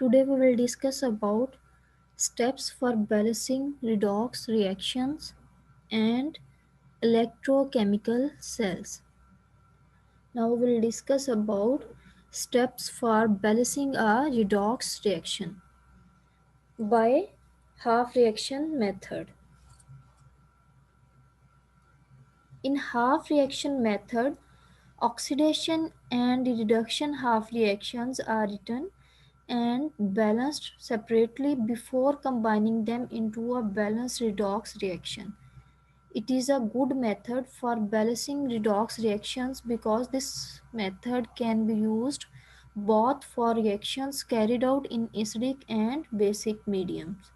Today we will discuss about steps for balancing redox reactions and electrochemical cells. Now we will discuss about steps for balancing a redox reaction by half reaction method. In half reaction method, oxidation and reduction half reactions are written and balanced separately before combining them into a balanced redox reaction. It is a good method for balancing redox reactions because this method can be used both for reactions carried out in acidic and basic mediums.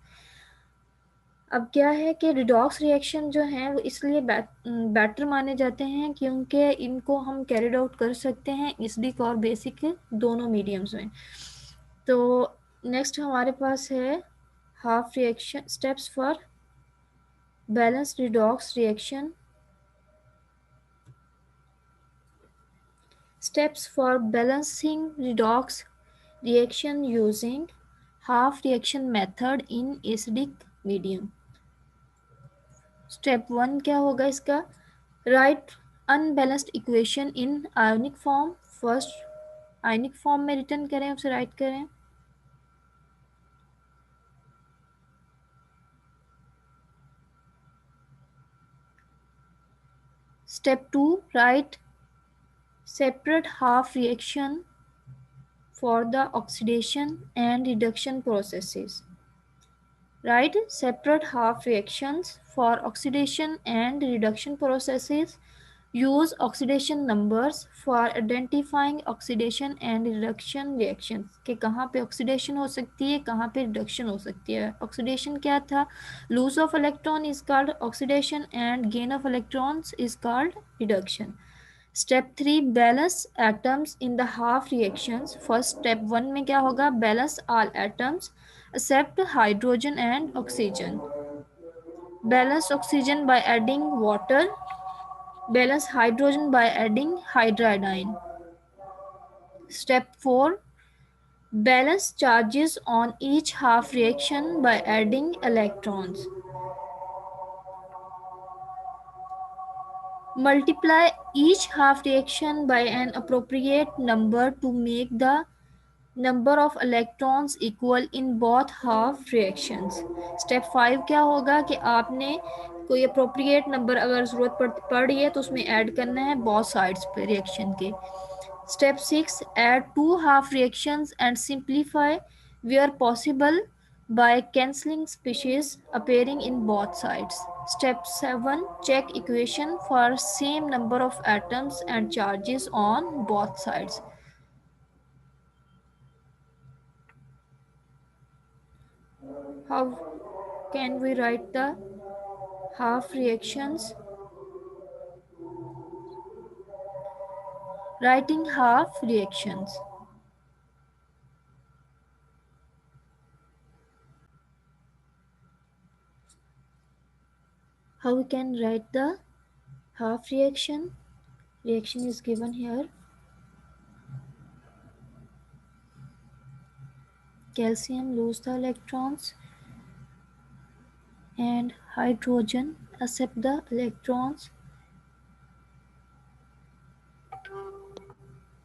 अब क्या है कि redox reaction जो हैं वो इसलिए better माने जाते हैं क्योंकि इनको हम कैरिड आउट कर सकते हैं एसिडिक और बेसिक दोनों मीडियम्स में। तो नेक्स्ट हमारे पास है half reaction steps for balance redox reaction. Steps for balancing redox reaction using half reaction method in acidic medium. Step 1 क्या होगा इसका? Write unbalanced equation in ionic form. First ionic form में return करें, उसे right करें। Step 2 write separate half reaction for the oxidation and reduction processes. Write separate half reactions for oxidation and reduction processes. Use oxidation numbers for identifying oxidation and reduction reactions कि कहाँ पे oxidation हो सकती है, कहाँ पे reduction हो सकती है। oxidation क्या था? Loss of electron is called oxidation and gain of electrons is called reduction. Step 3 balance atoms in the half reactions. First step 1 में क्या होगा? Balance all atoms except hydrogen and oxygen. Balance oxygen by adding water. Balance hydrogen by adding hydrogen. Step 4 balance charges on each half reaction by adding electrons. Multiply each half reaction by an appropriate number to make the number of electrons equal in both half reactions. Step 5 क्या होगा कि आपने कोई appropriate number अगर ज़रूरत पड़ रही है तो उसमें ऐड करना है both sides पे reaction के। Step 6 add two half reactions and simplify where possible by cancelling species appearing in both sides. Step 7 check equation for same number of atoms and charges on both sides. How can we write the half reactions? Writing half reactions. How we can write the half reaction? Reaction is given here. Calcium lose the electrons and hydrogen accept the electrons.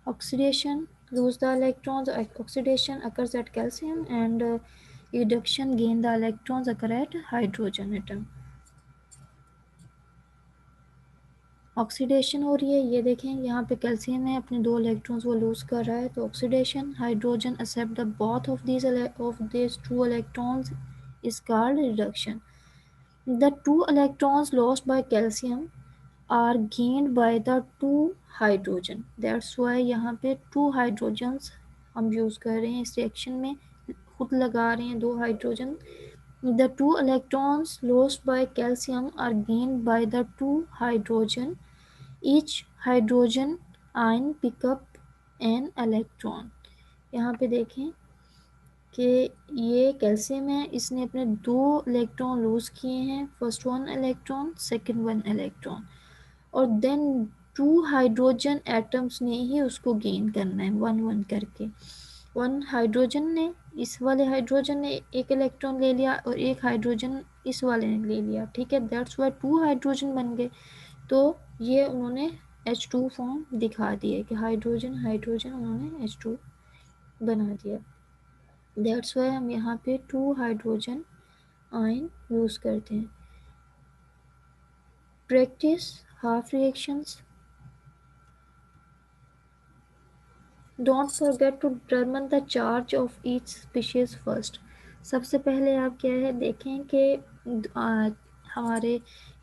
Oxidation lose the electrons. Oxidation occurs at calcium and reduction gain the electrons occur at hydrogen atom. Oxidation हो रही है, ये देखें यहाँ पे calcium है, अपने 2 electrons वो लूज कर रहा है, तो oxidation. Hydrogen accept the both of this 2 electrons is called reduction. The 2 electrons lost by calcium are gained by the 2 hydrogen. That's why यहाँ पे 2 हाइड्रोजन्स हम यूज़ कर रहे हैं इस रिएक्शन में, खुद लगा रहे हैं 2 hydrogen. The 2 electrons lost by calcium are gained by the 2 hydrogen. Each hydrogen ion pick up an electron. यहाँ पे देखें कि ये कैल्शियम है, इसने अपने 2 इलेक्ट्रॉन लूज किए हैं, फर्स्ट 1 इलेक्ट्रॉन, सेकंड 1 इलेक्ट्रॉन, और देन 2 हाइड्रोजन एटम्स ने ही उसको गेन करना है 1 1 करके। वन हाइड्रोजन ने, इस वाले हाइड्रोजन ने एक इलेक्ट्रॉन ले लिया और एक हाइड्रोजन इस वाले ने ले लिया, ठीक है, दैट्स वाई 2 हाइड्रोजन बन गए। तो ये उन्होंने H2 फॉर्म दिखा दिया कि हाइड्रोजन हाइड्रोजन उन्होंने H2 बना दिया। दैट्स वाई हम यहाँ पे 2 हाइड्रोजन आयन यूज करते हैं। Practice half reactions. Don't forget to determine the charge of each species first. सबसे पहले आप क्या है देखें कि हमारे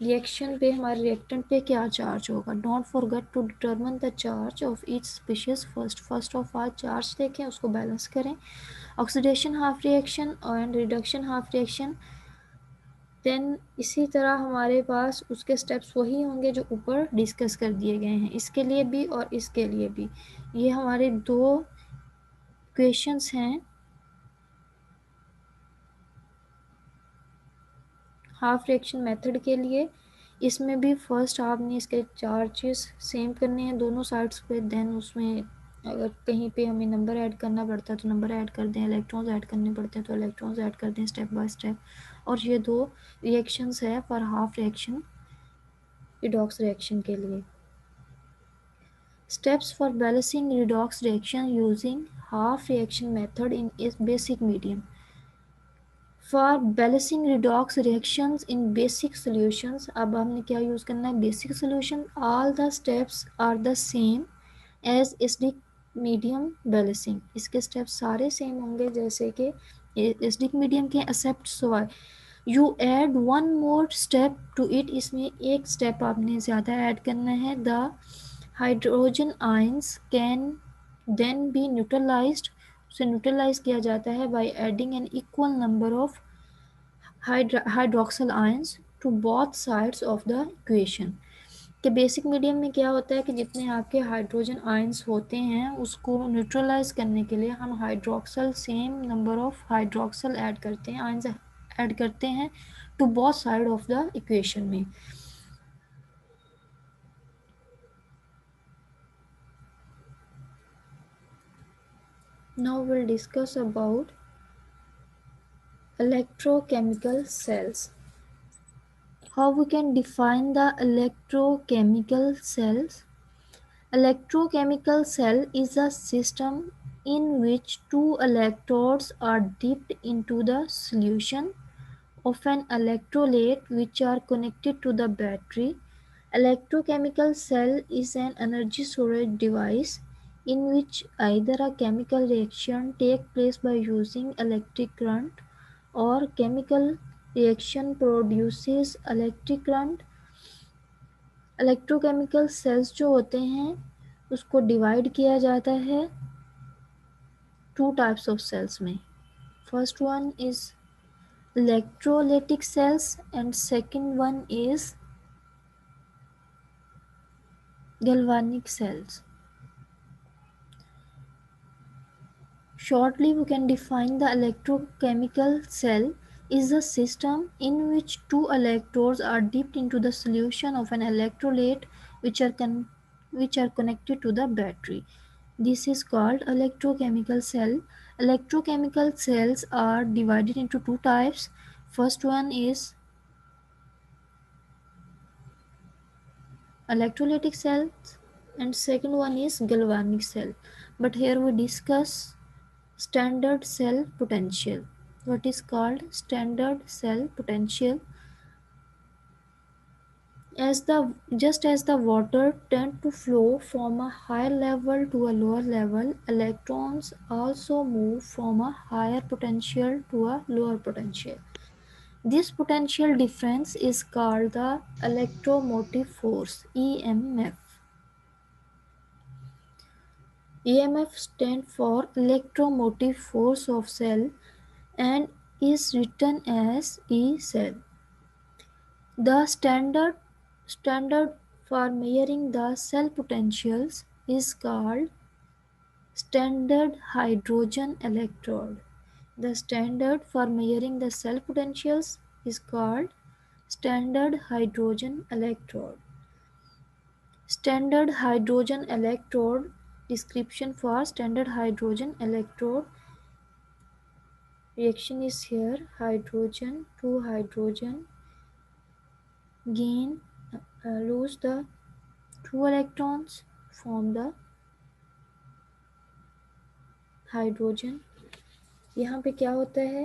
रिएक्शन पे, हमारे रिएक्टेंट पे क्या चार्ज होगा। Don't forget to determine the charge of each species first. First of all charge देखें, उसको बैलेंस करें। Oxidation half reaction and reduction half reaction, then इसी तरह हमारे पास उसके स्टेप्स वही होंगे जो ऊपर डिस्कस कर दिए गए हैं, इसके लिए भी और इसके लिए भी। ये हमारे दो क्वेश्चंस हैं हाफ रिएक्शन मेथड के लिए। इसमें भी फर्स्ट आपने इसके चार्जेस सेम करने हैं दोनों साइड्स पे, देन उसमें अगर कहीं पे हमें नंबर ऐड करना पड़ता है तो नंबर ऐड कर दें, इलेक्ट्रॉन्स ऐड करने पड़ते हैं तो इलेक्ट्रॉन्स ऐड कर दें स्टेप बाय स्टेप। और ये दो रिएक्शंस है for half reaction redox reaction के लिए। Steps for balancing redox reaction using half reaction method in इस basic medium. For balancing redox reactions in basic solutions, अब हमने क्या यूज़ करना है, basic solution. All the steps are the same as acidic medium balancing. इसके steps सारे same होंगे जैसे कि एसिडिक मीडियम के एक्सेप्ट सोया। You add one more step to it, इसमें एक स्टेप आपने ज़्यादा ऐड करना है। The hydrogen ions can then be neutralised, उसे न्यूट्रलाइज किया जाता है by adding an equal number of hydroxyl ions to both sides of the equation. कि बेसिक मीडियम में क्या होता है कि जितने आपके हाइड्रोजन आयंस होते हैं उसको न्यूट्रलाइज करने के लिए हम hydroxyl same number of hydroxyl add करते हैं, आयंस ऐड करते हैं to both side of the equation में। Now we'll discuss about electrochemical cells. How we can define the electrochemical cells? Electrochemical cell is a system in which two electrodes are dipped into the solution of an electrolyte which are connected to the battery. Electrochemical cell is an energy storage device in which either a chemical reaction takes place by using electric current or chemical reaction produces electric current। Electrochemical cells जो होते हैं उसको divide किया जाता है two types of cells में। First one is electrolytic cells and second one is galvanic cells. Shortly, we can define the electrochemical cell is a system in which two electrodes are dipped into the solution of an electrolyte which are connected to the battery. This is called electrochemical cell. Electrochemical cells are divided into two types. First one is electrolytic cells and second one is galvanic cell. But here we discuss standard cell potential. What is called standard cell potential? Just as the water tend to flow from a higher level to a lower level, electrons also move from a higher potential to a lower potential. This potential difference is called the electromotive force, EMF. EMF stands for electromotive force of cell and is written as E cell. The standard for measuring the cell potentials is called standard hydrogen electrode. The standard for measuring the cell potentials is called standard hydrogen electrode. Standard hydrogen electrode description for standard hydrogen electrode. Reaction is here. Hydrogen to hydrogen gain lose the 2 electrons, form the hydrogen. यहाँ पे क्या होता है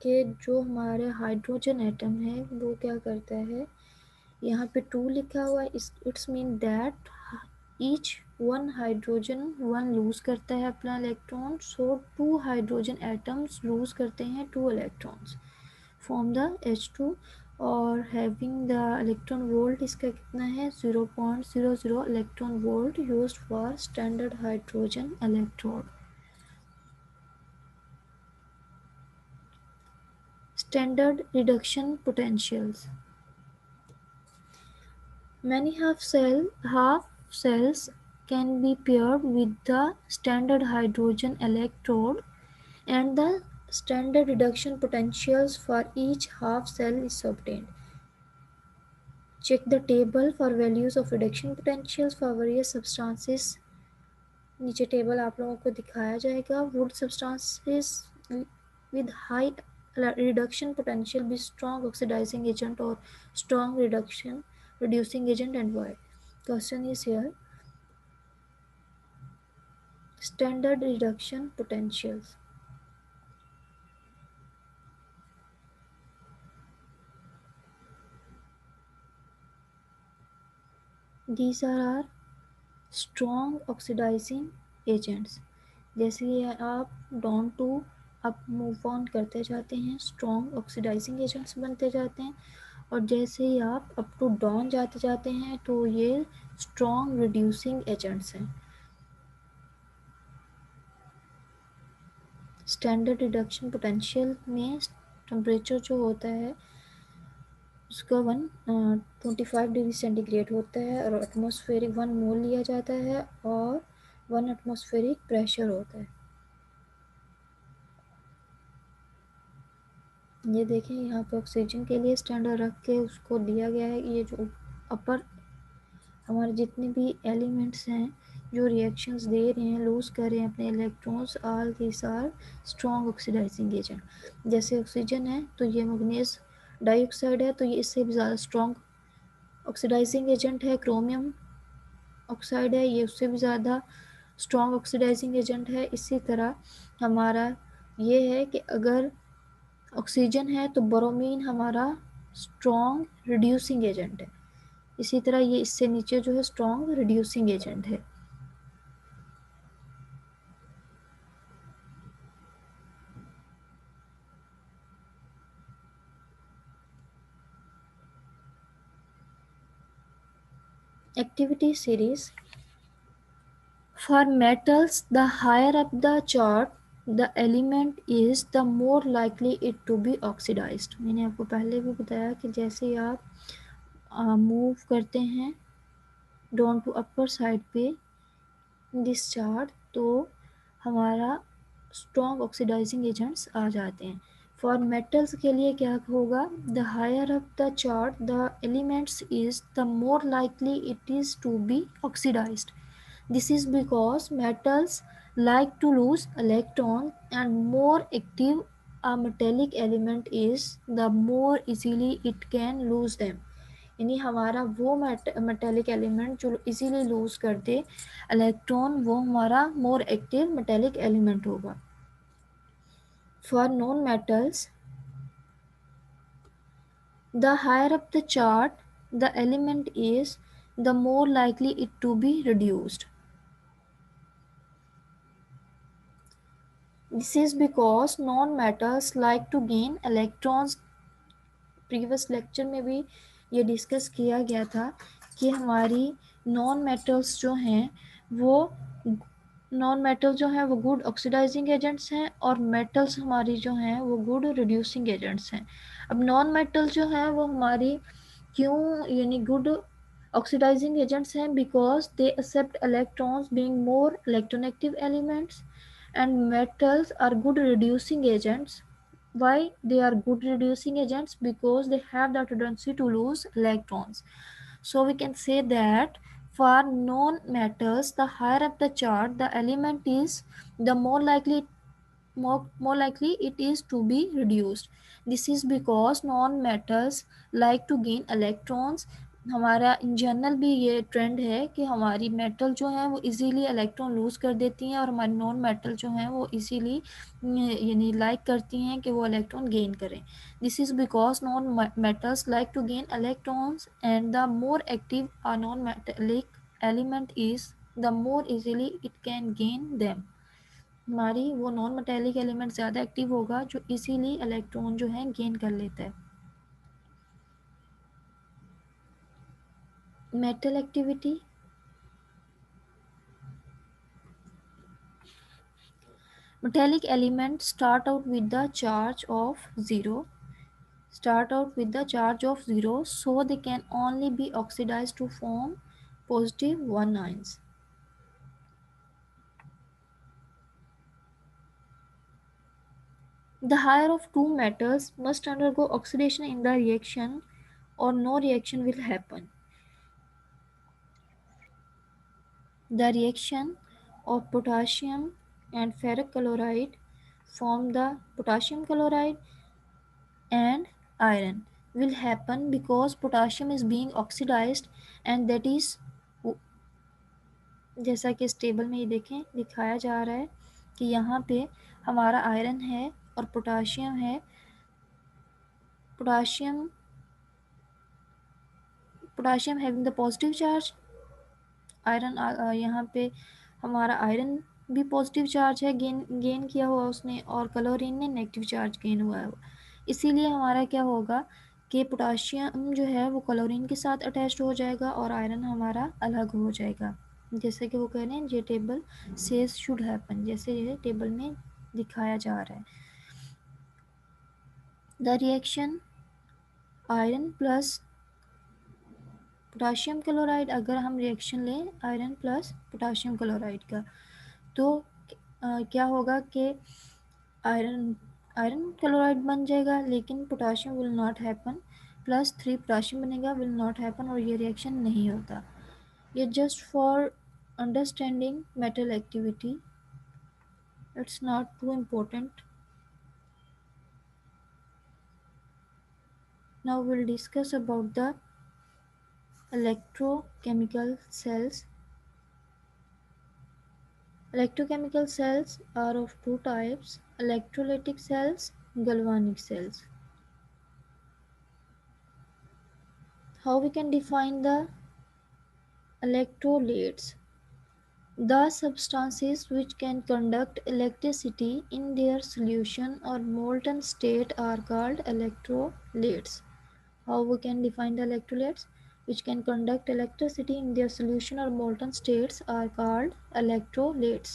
कि जो हमारे hydrogen atom है वो क्या करता है, यहाँ पे 2 लिखा हुआ है, it's mean that each 1 hydrogen 1 lose करता है अपना electron, so 2 hydrogen atoms lose करते हैं 2 इलेक्ट्रॉन्स, फॉर्म द H2 और हैविंग द इलेक्ट्रॉन वोल्ट इसका कितना है 0.00 electron volt used for standard hydrogen electrode. Standard reduction potentials. Many half cells can be paired with the standard hydrogen electrode, and the standard reduction potentials for each half cell is obtained. Check the table for values of reduction potentials for various substances. नीचे table आप लोगों को दिखाया जाएगा। Wood substances with high reduction potential be strong oxidizing agent or strong reducing agent, and why? Question is here. Standard reduction potentials. These are our strong oxidizing agents. जैसे ये आप down to up move on करते जाते हैं, strong oxidising agents बनते जाते हैं, और जैसे ही आप अप टू डाउन जाते जाते हैं तो ये स्ट्रॉन्ग रिड्यूसिंग एजेंट्स हैं। स्टैंडर्ड रिडक्शन पोटेंशियल में टेम्परेचर जो होता है उसका 125 डिग्री सेंटीग्रेड होता है, और एटमॉस्फेरिक 1 मोल लिया जाता है, और 1 एटमॉस्फेरिक प्रेशर होता है। ये देखें यहाँ पे ऑक्सीजन के लिए स्टैंडर्ड रख के उसको दिया गया है। ये जो अपर हमारे जितने भी एलिमेंट्स हैं जो रिएक्शंस दे रहे हैं, लूज कर रहे हैं अपने electrons, all these are strong oxidising agent. जैसे ऑक्सीजन है तो ये मैग्नीज डाइऑक्साइड है, तो ये इससे भी ज़्यादा स्ट्रॉन्ग ऑक्सीडाइजिंग एजेंट है। क्रोमियम ऑक्साइड है, ये उससे भी ज़्यादा स्ट्रॉन्ग ऑक्सीडाइजिंग एजेंट है। इसी तरह हमारा ये है कि अगर ऑक्सीजन है तो ब्रोमीन हमारा स्ट्रॉन्ग रिड्यूसिंग एजेंट है। इसी तरह ये इससे नीचे जो है स्ट्रॉन्ग रिड्यूसिंग एजेंट है। Activity series. For metals, the higher up the chart the element is, the more likely it to be oxidized. मैंने आपको पहले भी बताया कि जैसे ही आप मूव करते हैं डाउन टू अपर साइड पे दिस चार्ट, तो हमारा स्ट्रॉन्ग ऑक्सीडाइजिंग एजेंट्स आ जाते हैं। फॉर मेटल्स के लिए क्या होगा, the higher up the chart the elements is, the more likely it is to be oxidised. This is because metals like to lose electrons, and more active a metallic element is, the more easily it can lose them. यानी हमारा वो metallic element जो easily loose कर दे electron, वो हमारा more active metallic element होगा। For non metals, the higher up the chart the element is, the more likely it to be reduced. This is because non-metals like to gain electrons. Previous lecture में भी ये discuss किया गया था कि हमारी non metals जो हैं वो गुड ऑक्सीडाइजिंग एजेंट्स हैं, और मेटल्स हमारी जो हैं वो गुड रिड्यूसिंग एजेंट्स हैं। अब नॉन मेटल जो हैं वो हमारी क्यों यानी गुड ऑक्सीडाइजिंग एजेंट्स हैं, because they accept electrons being more electronegative elements, and metals are good reducing agents. Why they are good reducing agents? Because they have the tendency to lose electrons. So we can say that For non-metals, the higher up the chart the element is, the more likely it is to be reduced. This is because non-metals like to gain electrons. हमारा in general भी ये trend है कि हमारी metal जो है वो easily electron lose कर देती हैं और हमारी नॉन मेटल जो हैं वो इजीली यानी लाइक करती हैं कि वो इलेक्ट्रॉन गेन करें. This is because non metals like to gain electrons and the more active a non-metallic element is, the more easily it can gain them. हमारी वो नॉन मेटेलिक एलिमेंट ज़्यादा active होगा जो इजीली इलेक्ट्रॉन जो है gain कर लेता है. Metal activity. Metallic elements start out with the charge of 0, so they can only be oxidized to form positive 1 ions. The higher of two metals must undergo oxidation in the reaction or no reaction will happen. The reaction of potassium and ferric chloride form the potassium chloride and iron will happen because potassium is being oxidized, and that is, जैसा कि इस table में ये देखें दिखाया जा रहा है कि यहाँ पे हमारा आयरन है और पोटाशियम है. Potassium having the positive charge, iron यहाँ पे हमारा आयरन भी पॉजिटिव चार्ज है गेन किया हुआ उसने, और क्लोरीन ने नेगेटिव चार्ज गेन हुआ है. इसीलिए हमारा क्या होगा कि पोटाशियम जो है वो क्लोरीन के साथ अटैच्ड हो जाएगा और आयरन हमारा अलग हो जाएगा, जैसे कि वो कह रहे हैं ये टेबल सेज शुड हैपन, जैसे ये टेबल में दिखाया जा रहा है. The reaction iron plus potassium chloride, अगर हम रिएक्शन लें आयरन प्लस पोटाशियम क्लोराइड का, तो क्या होगा कि आयरन क्लोराइड बन जाएगा लेकिन potassium will not happen, +3 potassium बनेगा विल नॉट हैपन, और ये रिएक्शन नहीं होता. ये just for understanding metal activity, it's not too important. Now will discuss about the electrochemical cells. Electrochemical cells are of two types: electrolytic cells, galvanic cells. How we can define the electrolytes? The substances which can conduct electricity in their solution or molten state are called electrolytes. How we can define the electrolytes? Which can conduct electricity in their solution or molten states are called electrolytes.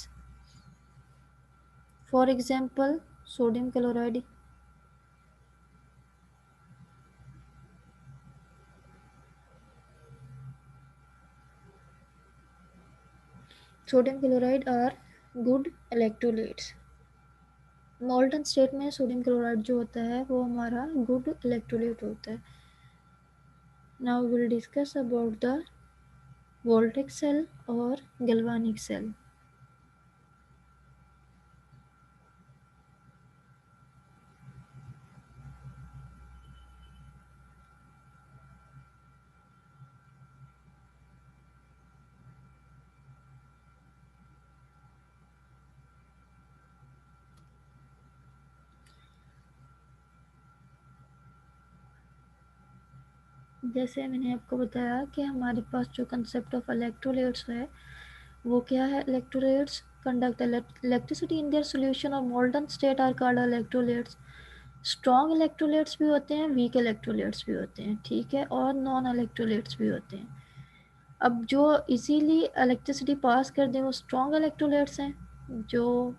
For example, sodium chloride. Sodium chloride are good electrolytes. Molten state में sodium chloride जो होता है वो हमारा good electrolyte होता है. Now we will discuss about the voltaic cell और galvanic cell. जैसे मैंने आपको बताया कि हमारे पास जो कंसेप्ट ऑफ इलेक्ट्रोलाइट्स है वो क्या है. Electrolytes conduct electricity in their solution और molten state are called electrolytes. Strong electrolytes भी होते हैं, वीक इलेक्ट्रोलाइट्स भी होते हैं, ठीक है, और नॉन इलेक्ट्रोलाइट्स भी होते हैं. अब जो इजीली इलेक्ट्रिसिटी पास कर दें वो स्ट्रॉन्ग इलेक्ट्रोलाइट्स हैं, जो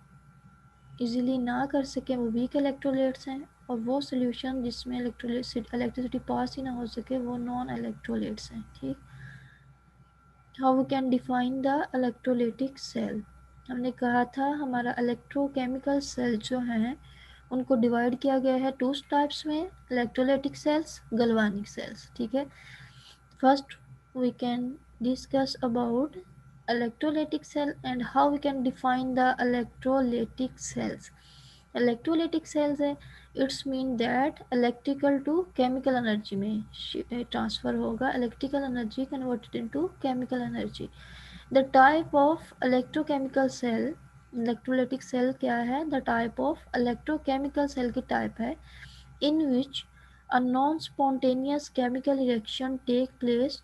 इजीली ना कर सके वो वीक इलेक्ट्रोलाइट्स हैं, और वो सोल्यूशन जिसमें इलेक्ट्रिसिटी पास ही ना हो सके वो नॉन इलेक्ट्रोलाइट्स हैं. ठीक. How we can define the electrolytic cell. हमने कहा था हमारा इलेक्ट्रोकेमिकल सेल जो हैं उनको डिवाइड किया गया है टू टाइप्स में, इलेक्ट्रोलाइटिक सेल्स, गैल्वेनिक सेल्स. ठीक है. First we can discuss about electrolytic cell and how we can define the electrolytic cells. Electrolytic cells है, it's mean that electrical to chemical energy में transfer होगा, electrical energy converted into chemical energy. The type of electrochemical cell, electrolytic cell क्या है, the type of electrochemical cell की type है in which a non-spontaneous chemical reaction take place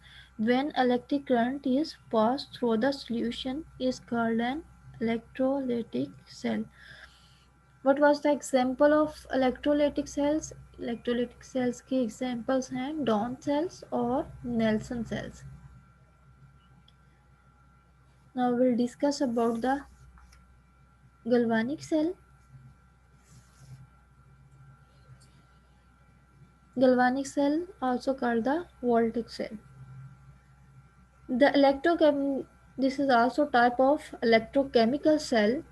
when electric current is passed through the solution is called an electrolytic cell. What was the example of electrolytic cells? Electrolytic cells के examples हैं Dawn cells और Nelson cells. Now we'll discuss about the galvanic cell. Galvanic cell also called the voltaic cell. The electrochem This is also type of electrochemical cell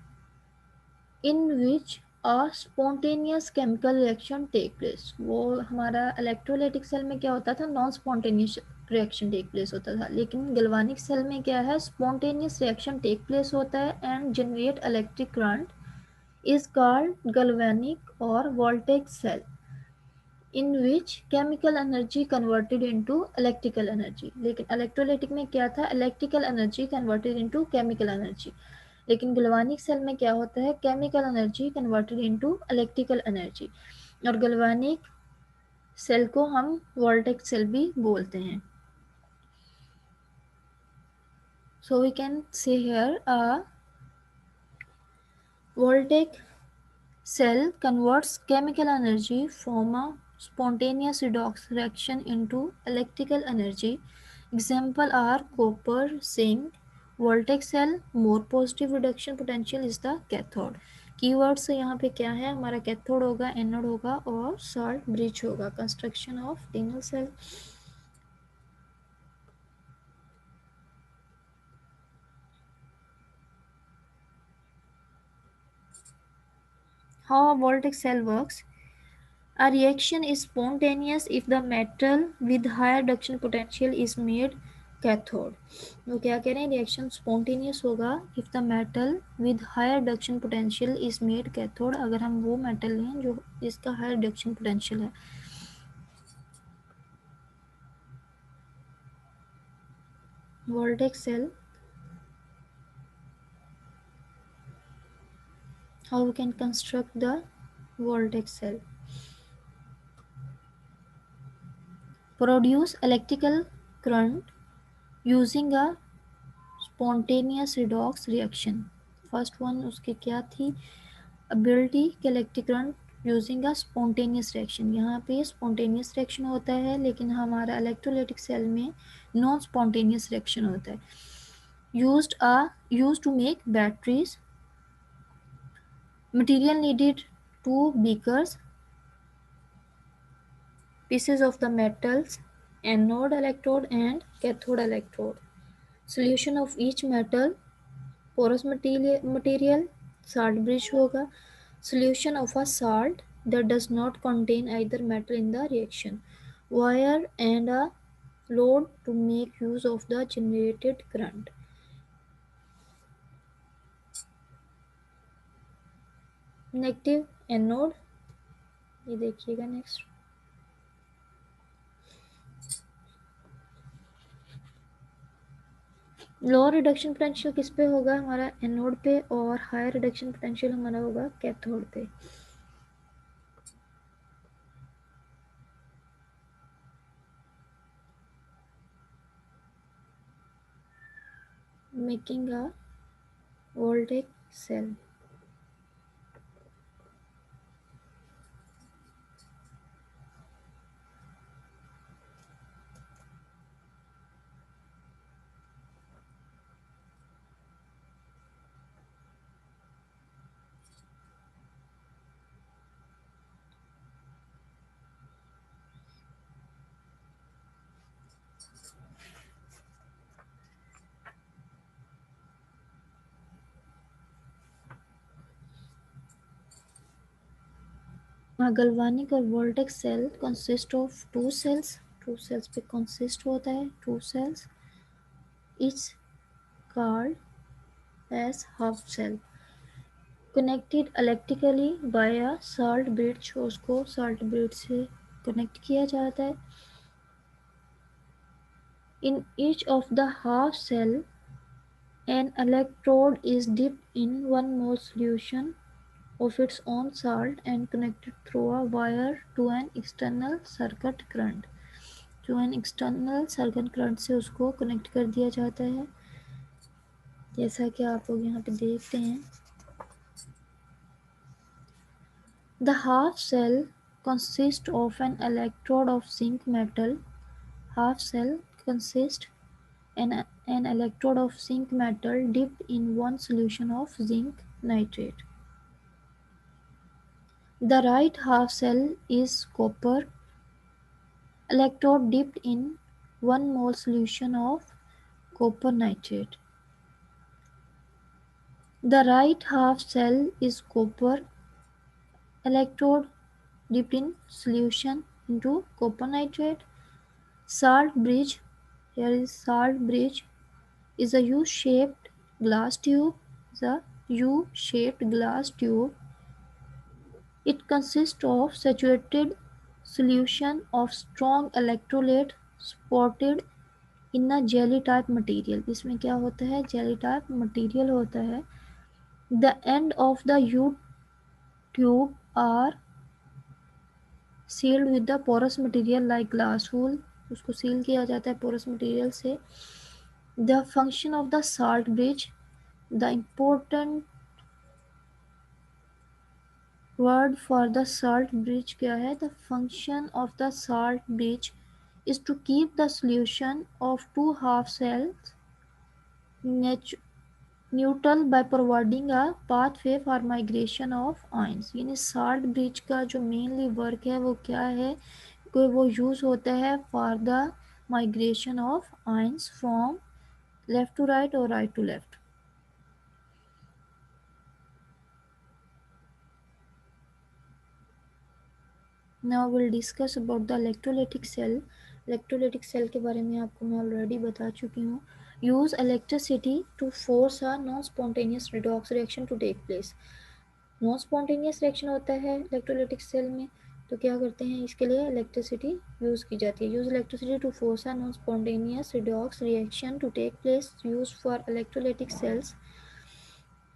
in which a spontaneous chemical reaction take place. वो हमारा electrolytic cell में क्या होता था, non spontaneous reaction take place होता था, लेकिन galvanic cell में क्या है, स्पॉन्टेनियस रिएक्शन टेक प्लेस होता है and generate electric current is called galvanic or voltaic cell in which chemical energy converted into electrical energy. लेकिन इलेक्ट्रोलाइटिक में क्या था, electrical energy converted into chemical energy. लेकिन गैल्वेनिक सेल में क्या होता है, chemical energy converted into electrical energy. और गैल्वेनिक सेल को हम वोल्टेक सेल भी बोलते हैं. So we can say here a voltaic cell converts chemical energy from a spontaneous redox reaction into electrical energy. Example are copper, zinc. Voltaic cell, more positive reduction potential is the cathode. Keywords यहाँ पे क्या है, हमारा cathode होगा, anode होगा और salt bridge होगा. Construction of Daniell cell. How a voltaic cell works. A reaction is spontaneous if the metal with higher reduction potential is made cathode. वो क्या कह रहे हैं, रिएक्शन स्पॉन्टेनियस होगा if the metal with higher reduction potential is made cathode. अगर हम वो metal लें जो जिसका हायर रिडक्शन पोटेंशियल है. voltaic cell, how we can construct the voltaic cell. Produce electrical current using a spontaneous redox reaction. First one उसकी क्या थी, एबिलिटी के electric current using a spontaneous reaction. यहाँ पे स्पॉन्टेनियस रिएक्शन होता है, लेकिन हमारा इलेक्ट्रोलाइटिक सेल में नॉन स्पॉन्टेनियस रिएक्शन होता है. Used to make batteries. Material needed, 2 beakers, pieces of the metals, anode electrode and cathode electrode. Solution of each metal, porous material, salt bridge होगा. Solution of a salt that does not contain either metal in the reaction. Wire and a load to make use of the generated current. Negative anode, ये देखिएगा next. Lower reduction potential किस पे होगा, हमारा anode पे, और higher reduction potential हमारा होगा कैथोड पे. Making a voltaic cell. A galvanic और voltaic cell consist of two cells. Two cells पे consist होता है, two cells. is called as half cell. Connected electrically by a salt bridge, उसको salt bridge से connect किया जाता है. In each of the half cell an electrode is dipped in 1 mole solution of its own salt and connected through a wire to an external circuit current. जो an external circuit current से उसको connect कर दिया जाता है, जैसा कि आप लोग यहाँ पे देखते हैं. The half cell consists of an electrode of zinc metal. Half cell consists an electrode of zinc metal dipped in one solution of zinc nitrate. The right half cell is copper electrode dipped in 1 mole solution of copper nitrate. The right half cell is copper electrode dipped in solution into copper nitrate. Salt bridge, here is salt bridge, is a U-shaped glass tube. It consists of saturated solution of strong electrolyte supported in a jelly type material. इसमें क्या होता है, jelly type material होता है. The end of the U tube are sealed with the porous material like glass wool. उसको seal किया जाता है porous material से. The function of the salt bridge, the important word for the salt bridge क्या है, the function of the salt bridge is to keep the solution of two half cells neutral by providing a pathway for migration of ions. यानी salt bridge का जो mainly work है वो क्या है, कि वो यूज़ होता है for the migration of ions from left to right or right to left. Now we'll discuss about the electrolytic cell. Electrolytic cell के बारे में आपको मैं already बता चुकी हूँ. Use electricity to force a non-spontaneous redox reaction to take place. Non-spontaneous reaction होता है electrolytic cell में, तो क्या करते हैं, इसके लिए electricity use की जाती है. Use electricity to force a non-spontaneous redox reaction to take place. Used for electrolytic cells.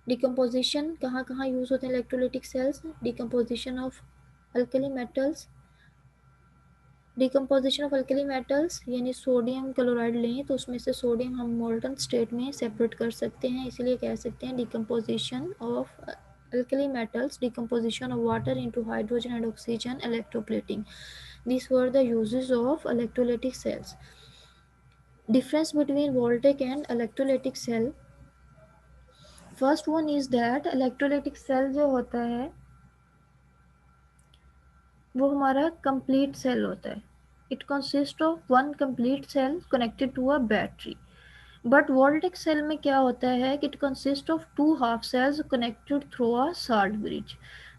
Decomposition कहाँ कहाँ यूज़ होते हैं electrolytic cells? Decomposition of alkali metals. Decomposition of alkali metals, यानी सोडियम क्लोराइड लें तो उसमें से सोडियम हम मोल्टन स्टेट में सेपरेट कर सकते हैं, इसलिए कह सकते हैं decomposition of alkali metals. Decomposition of water into hydrogen and oxygen. Electroplating. These were the uses of electrolytic cells. Difference between voltaic and electrolytic cell. First one is that electrolytic cell जो होता है वो हमारा complete cell होता है. It consist of one complete cell connected to a battery. But voltaic cell में क्या होता है कि it consist of two half cells connected through a salt bridge.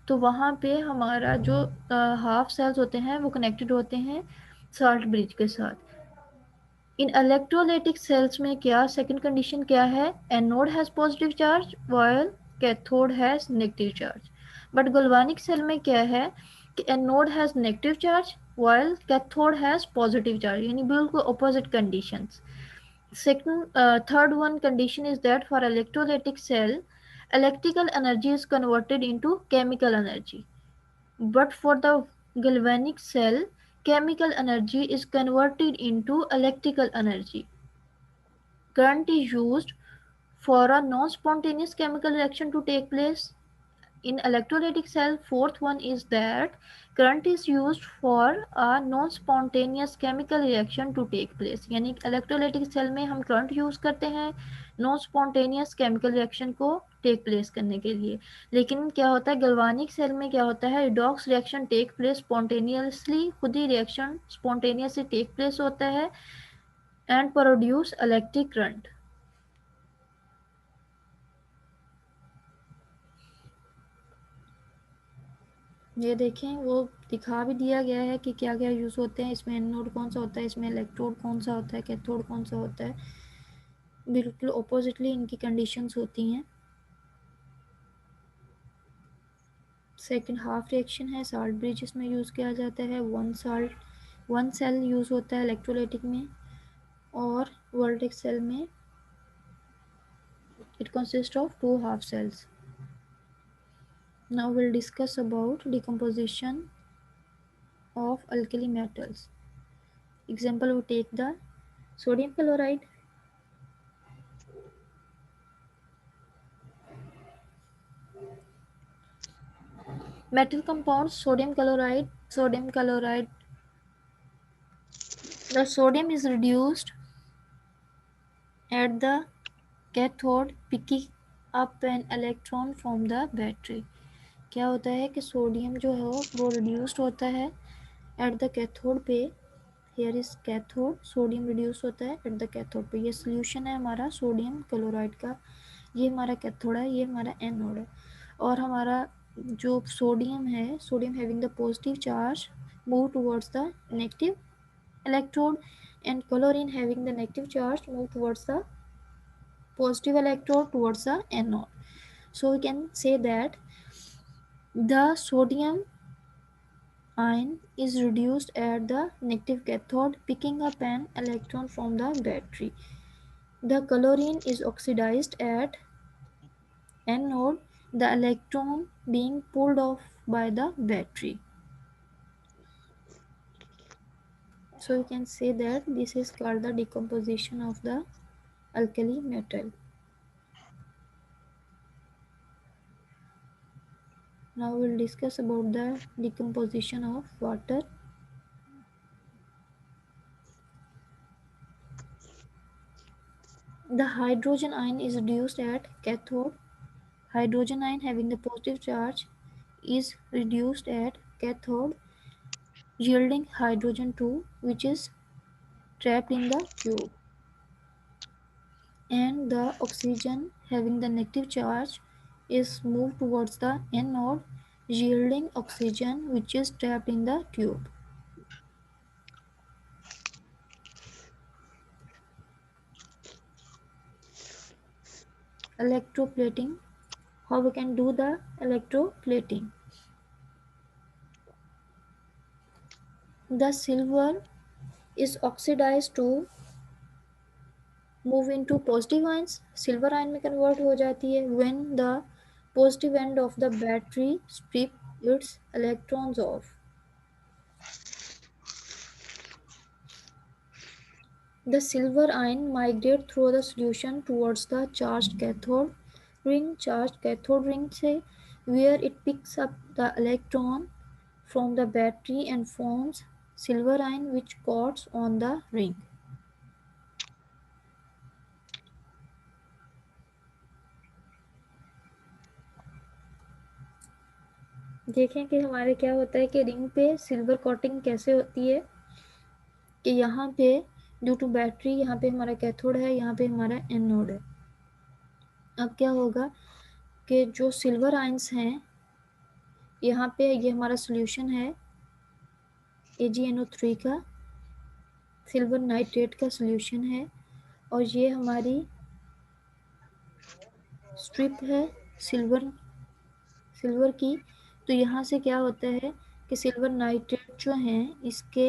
तो वहाँ पे हमारा जो हाफ सेल्स होते हैं वो कनेक्टेड होते हैं साल्ट ब्रिज के साथ. इन इलेक्ट्रोलाइटिक सेल्स में क्या सेकंड कंडीशन क्या है, anode has positive charge while cathode has negative charge. But galvanic cell में क्या है कि anode has negative charge while cathode has positive charge, यानी बिल्कुल opposite conditions. Third one condition is that for electrolytic cell, electrical energy is converted into chemical energy. But for the galvanic cell, chemical energy is converted into electrical energy. Current is used for a non-spontaneous chemical reaction to take place. In electrolytic cell, fourth one is that current is used for a non-spontaneous chemical reaction to take place. यानी electrolytic cell में हम current use करते हैं non-spontaneous chemical reaction को take place करने के लिए. लेकिन क्या होता है galvanic cell में, क्या होता है, redox reaction take place spontaneously, खुद ही reaction spontaneously take place होता है and produce electric current. ये देखें, वो दिखा भी दिया गया है कि क्या क्या यूज़ होते हैं. इसमें एनोड कौन सा होता है, इसमें इलेक्ट्रोड कौन सा होता है, कैथोड कौन सा होता है. बिल्कुल ऑपोजिटली इनकी कंडीशंस होती हैं। सेकंड हाफ रिएक्शन है साल्ट ब्रिज, इसमें यूज़ किया जाता है। वन सेल यूज़ होता है इलेक्ट्रोलाइटिक में, और वोल्टिक सेल में it consists of two half cells. Now we'll discuss about decomposition of alkali metals. Example, we take the sodium chloride. Metal compounds, sodium chloride. The sodium is reduced at the cathode, picking up an electron from the battery. क्या होता है कि sodium जो है वो reduced होता है at the cathode पे। Here is cathode, sodium reduce होता है एट द कैथोड पे। ये सोल्यूशन है हमारा सोडियम क्लोराइड का, ये हमारा कैथोड है, ये हमारा एनोड है। और हमारा जो सोडियम है, sodium having the positive charge move towards the negative electrode, and chlorine having the negative charge move towards the positive electrode towards the anode. So we can say that the sodium ion is reduced at the negative cathode, picking up an electron from the battery. The chlorine is oxidized at anode, the electron being pulled off by the battery. So you can say that this is called the decomposition of the alkali metal. Now we'll discuss about the decomposition of water. The hydrogen ion is reduced at cathode. Hydrogen ion having the positive charge is reduced at cathode, yielding hydrogen 2, which is trapped in the tube. And the oxygen having the negative charge is moved towards the anode, yielding oxygen, which is trapped in the tube. Electroplating. How we can do the electroplating? The silver is oxidized to move into positive ions. Silver ion में convert हो जाती है when the positive end of the battery strip its electrons off. The silver ion migrate through the solution towards the charged cathode ring से, where it picks up the electron from the battery and forms silver ion which coats on the ring. देखें कि हमारे क्या होता है कि ring पे silver coating कैसे होती है कि यहाँ पे ड्यू टू बैटरी, यहाँ पे हमारा कैथोड है, यहाँ पे हमारा एनोड है। अब क्या होगा कि जो सिल्वर आयंस हैं यहाँ पे, ये हमारा सोल्यूशन है AgNO3 का, सिल्वर नाइट्रेट का सोल्यूशन है, और ये हमारी स्ट्रिप है सिल्वर की। तो यहाँ से क्या होता है कि सिल्वर नाइट्रेट जो है इसके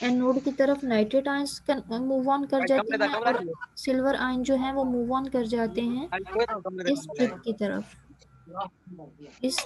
एनोड की तरफ नाइट्रेट आयंस मूव ऑन कर जाती हैं, और सिल्वर आयन जो है वो मूव ऑन कर जाते हैं इस स्ट्रिप की तरफ। इस